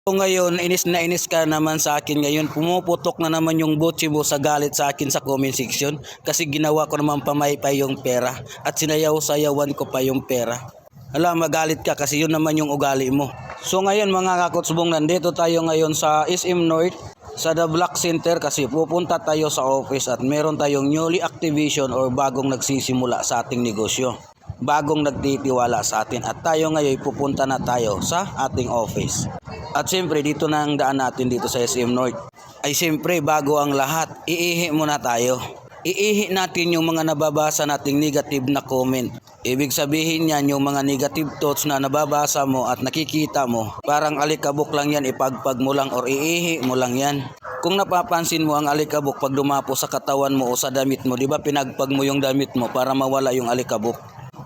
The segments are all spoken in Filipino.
So ngayon, inis na inis ka naman sa akin ngayon. Pumuputok na naman yung butsi mo sa galit sa akin sa comment section kasi ginawa ko naman pamaypay yung pera at sinayaw-sayawan ko pa yung pera. Hala, magalit ka kasi yun naman yung ugali mo. So ngayon mga kakutsbong, nandito tayo ngayon sa SM North sa The Block Center kasi pupunta tayo sa office at meron tayong newly activation or bagong nagsisimula sa ating negosyo. Bagong nagtitiwala sa atin at tayo ngayon pupunta na tayo sa ating office. At siyempre dito na ang daan natin dito sa SM North. Ay siyempre bago ang lahat, iihi muna tayo. Iihi natin yung mga nababasa nating negative na comment. Ibig sabihin yan yung mga negative thoughts na nababasa mo at nakikita mo. Parang alikabok lang yan, ipagpag mo lang or iihi mo lang yan. Kung napapansin mo ang alikabok pag dumapo sa katawan mo o sa damit mo, di ba pinagpag mo yung damit mo para mawala yung alikabok?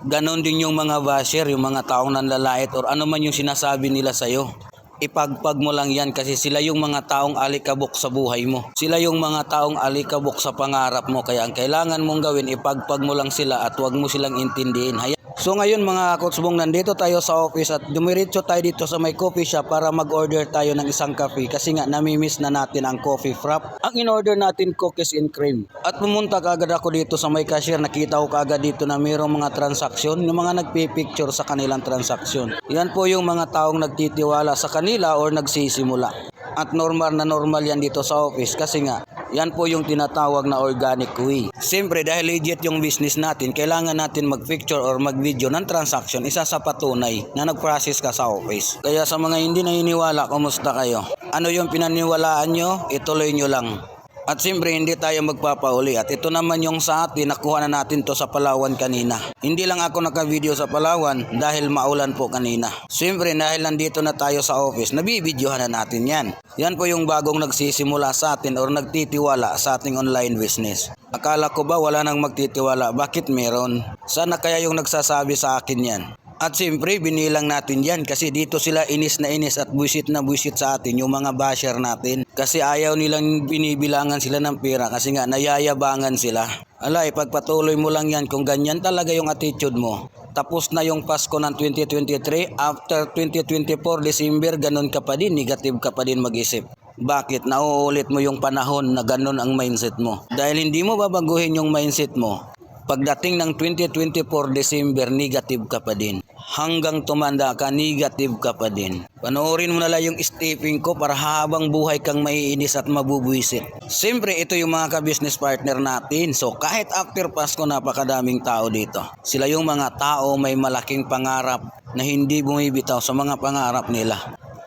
Ganon din yung mga basher, yung mga taong nanlalait or ano man yung sinasabi nila sa'yo. Ipagpag mo lang yan kasi sila yung mga taong alikabok sa buhay mo. Sila yung mga taong alikabok sa pangarap mo. Kaya ang kailangan mong gawin, ipagpag mo lang sila at huwag mo silang intindihin. So ngayon mga kakutsbong, nandito tayo sa office at dumiretso tayo dito sa may coffee shop para mag-order tayo ng isang coffee kasi nga namimiss na natin ang coffee frap. Ang in-order natin cookies and cream. At pumunta kagad ako dito sa may cashier, nakita ko kagad dito na mayroong mga transaksyon, yung mga nagpipicture sa kanilang transaksyon. Yan po yung mga taong nagtitiwala sa kanila or nagsisimula. At normal na normal yan dito sa office kasi nga yan po yung tinatawag na organic way. Siyempre dahil legit yung business natin, kailangan natin mag-picture or mag-video ng transaction, isa sa patunay na nag-process ka sa office. Kaya sa mga hindi naniniwala, kumusta kayo? Ano yung pinaniwalaan nyo? Ituloy nyo lang. At siyempre hindi tayo magpapauli at ito naman yung sa atin, nakuha na natin to sa Palawan kanina. Hindi lang ako naka-video sa Palawan dahil maulan po kanina. Siyempre dahil nandito na tayo sa office, nabibidyohan na natin yan. Yan po yung bagong nagsisimula sa atin or nagtitiwala sa ating online business. Akala ko ba wala nang magtitiwala? Bakit meron? Sana kaya yung nagsasabi sa akin yan? At siyempre, binilang natin yan kasi dito sila inis na inis at buwisit na buwisit sa atin yung mga basher natin. Kasi ayaw nilang binibilangan sila ng pera kasi nga nayayabangan sila. Alay, pagpatuloy mo lang yan kung ganyan talaga yung attitude mo. Tapos na yung Pasko ng 2023, after 2024 December, ganun ka pa din, negative ka pa din mag-isip. Bakit? Nauulit mo yung panahon na ganun ang mindset mo. Dahil hindi mo babaguhin yung mindset mo. Pagdating ng 2024 December, negative ka pa din. Hanggang tumanda ka, negative ka pa din. Panoorin mo na lang yung stepping ko para habang buhay kang maiinis at mabubuisit. Siyempre, ito yung mga ka-business partner natin. So, kahit after Pasko, napakadaming tao dito. Sila yung mga tao may malaking pangarap na hindi bumibitaw sa mga pangarap nila.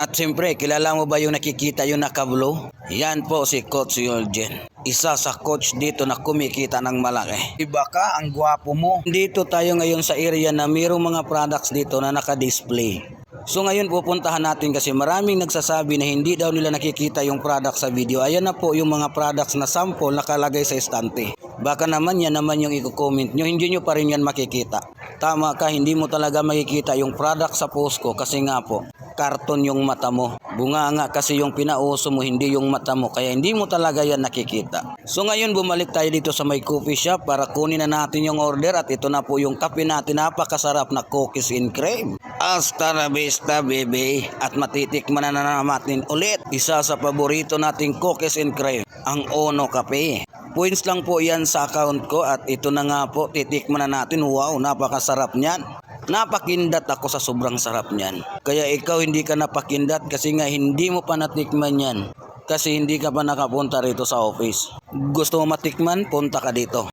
At siyempre, kilala mo ba yung nakikita yung nakablo? Yan po si Coach Yoljen. Isa sa coach dito na kumikita ng malaki. Iba ka, ang gwapo mo. Dito tayo ngayon sa area na mayroong mga products dito na naka-display. So ngayon pupuntahan natin kasi maraming nagsasabi na hindi daw nila nakikita yung product sa video. Ayan na po yung mga products na sample nakalagay sa estante. Baka naman yan naman yung i-comment nyo, hindi nyo pa rin yan makikita. Tama ka, hindi mo talaga makikita yung product sa post ko kasi nga po, karton yung mata mo. Bunganga kasi yung pinauso mo, hindi yung mata mo. Kaya hindi mo talaga yan nakikita. So ngayon bumalik tayo dito sa may coffee shop para kunin na natin yung order. At ito na po yung kape natin. Napakasarap na cookies and cream. Hasta la vista baby. At matitikman na natin ulit. Isa sa paborito nating cookies and cream, ang Ono Cafe. Points lang po yan sa account ko. At ito na nga po, titikman na natin. Wow, napakasarap niyan. Napakindat ako sa sobrang sarap niyan. Kaya ikaw hindi ka napakindat kasi nga hindi mo pa natikman yan. Kasi hindi ka pa nakapunta rito sa office. Gusto mo matikman? Punta ka dito.